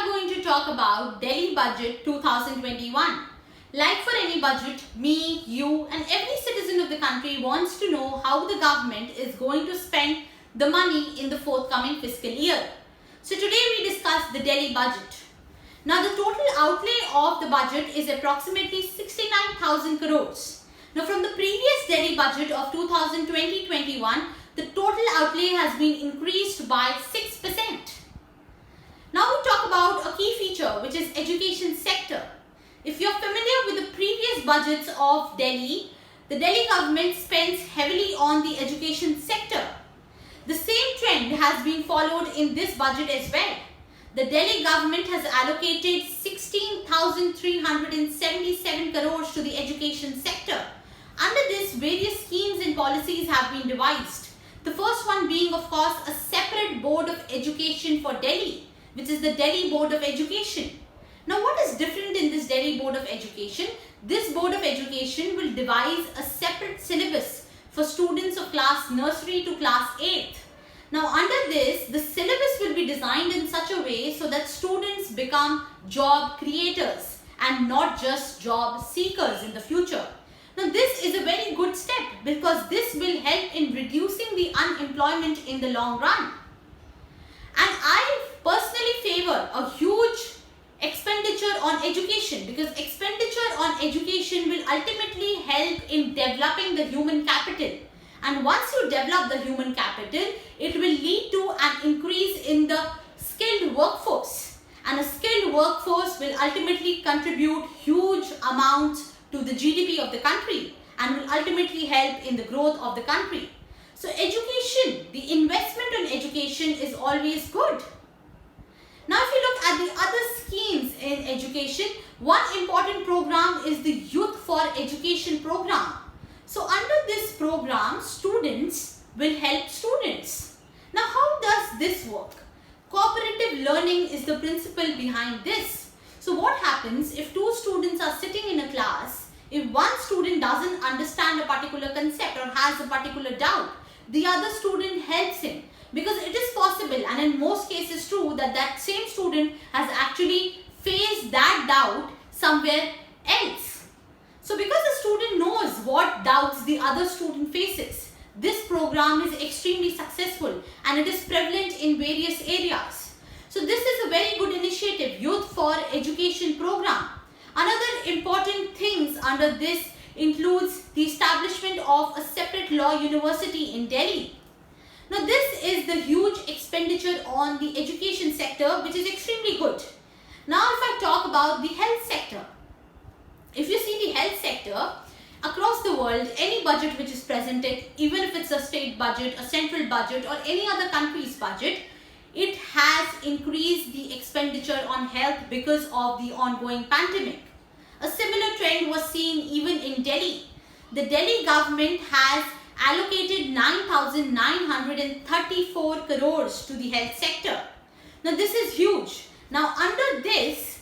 going to talk about Delhi Budget 2021. Like for any budget, me, you and every citizen of the country wants to know how the government is going to spend the money in the forthcoming fiscal year. So today we discuss the Delhi budget. Now the total outlay of the budget is approximately 69,000 crores. Now from the previous Delhi budget of 2020-21, the total outlay has been increased by 6%. Now we talk about a key feature, which is education sector. If you're familiar with the previous budgets of Delhi, the Delhi government spends heavily on the education sector. The same trend has been followed in this budget as well. The Delhi government has allocated 16,377 crores to the education sector. Under this, various schemes and policies have been devised. The first one being, of course, a separate board of education for Delhi, which is the Delhi Board of Education. Now, what is different in this Delhi Board of Education? This Board of Education will devise a separate syllabus for students of class nursery to class 8th. Now, under this, the syllabus will be designed in such a way so that students become job creators and not just job seekers in the future. Now, this is a very good step because this will help in reducing the unemployment in the long run. And I personally favor a huge expenditure on education because expenditure on education will ultimately help in developing the human capital. And once you develop the human capital, it will lead to an increase in the skilled workforce. And a skilled workforce will ultimately contribute huge amounts to the GDP of the country and will ultimately help in the growth of the country. So education, the investment on education is always good. Now if you look at the other schemes in education, one important program is the Youth for Education program. So under this program, students will help students. Now how does this work? Cooperative learning is the principle behind this. So what happens if two students are sitting in a class, if one student doesn't understand a particular concept or has a particular doubt, the other student helps him. Because it is possible and in most cases true that that same student has actually faced that doubt somewhere else. So because the student knows what doubts the other student faces, this program is extremely successful and it is prevalent in various areas. So this is a very good initiative, Youth for Education program. Another important things under this includes the establishment of a separate law university in Delhi. Now this is the huge expenditure on the education sector, which is extremely good. Now if I talk about the health sector, if you see the health sector across the world, any budget which is presented, even if it's a state budget, a central budget or any other country's budget, it has increased the expenditure on health because of the ongoing pandemic. A similar trend was seen even in Delhi. The Delhi government has allocated 9,934 crores to the health sector. Now this is huge. Now under this,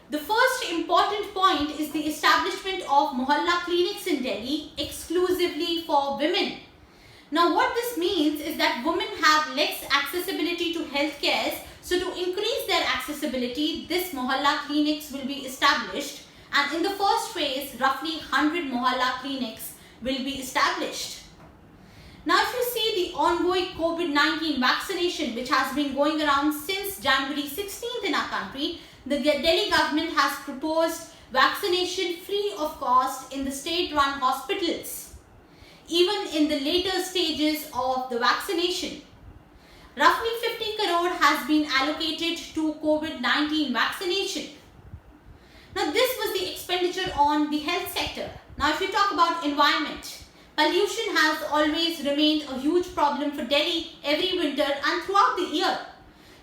the first important point is the establishment of Mohalla clinics in Delhi exclusively for women. Now what this means is that women have less accessibility to healthcare. So to increase their accessibility, this Mohalla clinics will be established. And in the first phase, roughly 100 Mohalla clinics will be established. Now if you see the ongoing COVID-19 vaccination, which has been going around since January 16th in our country, the Delhi government has proposed vaccination free of cost in the state-run hospitals, even in the later stages of the vaccination. Roughly 50 crore has been allocated to COVID-19 vaccination. Now this was the expenditure on the health sector. Now if you talk about environment, pollution has always remained a huge problem for Delhi every winter and throughout the year.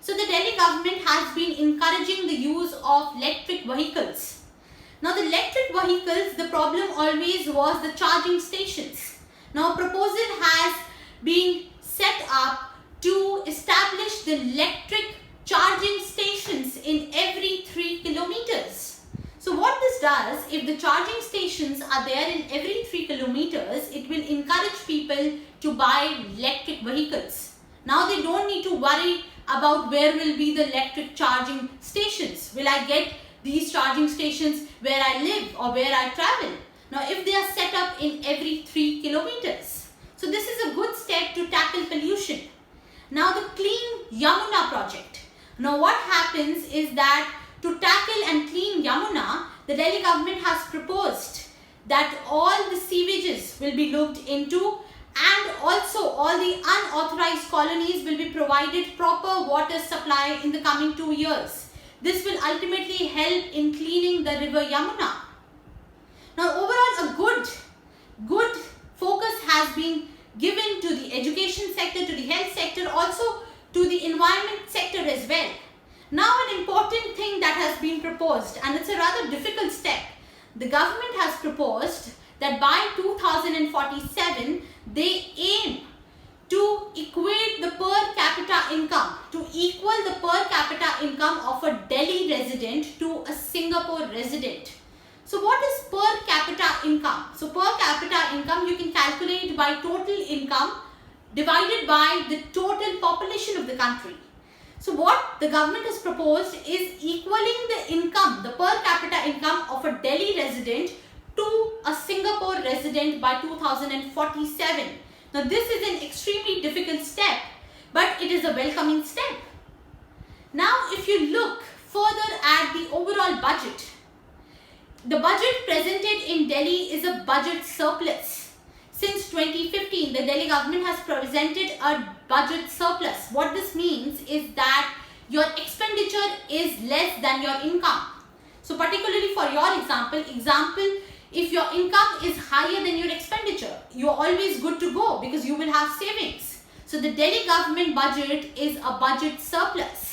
So the Delhi government has been encouraging the use of electric vehicles. Now the electric vehicles, the problem always was the charging stations. Now a proposal has been set up to establish the electric charging stations in every 3 kilometers. So what this does, if the charging stations are there in every 3 kilometers, it will encourage people to buy electric vehicles. Now they don't need to worry about where will be the electric charging stations. Will I get these charging stations where I live or where I travel? Now, if they are set up in every 3 kilometers. So this is a good step to tackle pollution. Now, the Clean Yamuna project. Now, what happens is that to tackle and clean Yamuna, the Delhi government has proposed that all the sewages will be looked into, and also all the unauthorized colonies will be provided proper water supply in the coming 2 years. This will ultimately help in cleaning the river Yamuna. Now, overall, a good focus has been given to the education sector, to the health sector, also to the environment sector as well. Now, an important thing that has been proposed, and it's a rather difficult step. The government has proposed that by 2047, they aim to equate the per capita income, to equal the per capita income of a Delhi resident to a Singapore resident. So what is per capita income? So per capita income you can calculate by total income divided by the total population of the country. So what the government has proposed is equaling the income, the per capita income of a Delhi resident to a Singapore resident by 2047. Now this is an extremely difficult step, but it is a welcoming step. Now if you look further at the overall budget, the budget presented in Delhi is a budget surplus. Since 2015, the Delhi government has presented a budget surplus. What this means is that your expenditure is less than your income. So particularly for your example, if your income is higher than your expenditure, you are always good to go because you will have savings. So the Delhi government budget is a budget surplus.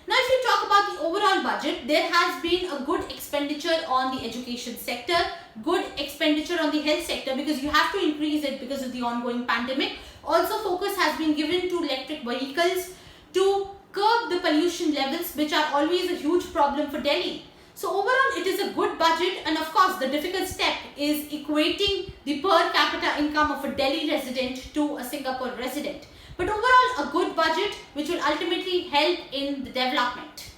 Now, if you talk about the overall budget, there has been a good expenditure on the education sector, good expenditure on the health sector because you have to increase it because of the ongoing pandemic. Also, focus has been given to electric vehicles to curb the pollution levels, which are always a huge problem for Delhi. So overall, it is a good budget, and of course, the difficult step is equating the per capita income of a Delhi resident to a Singapore resident. But overall, a good budget which will ultimately help in the development.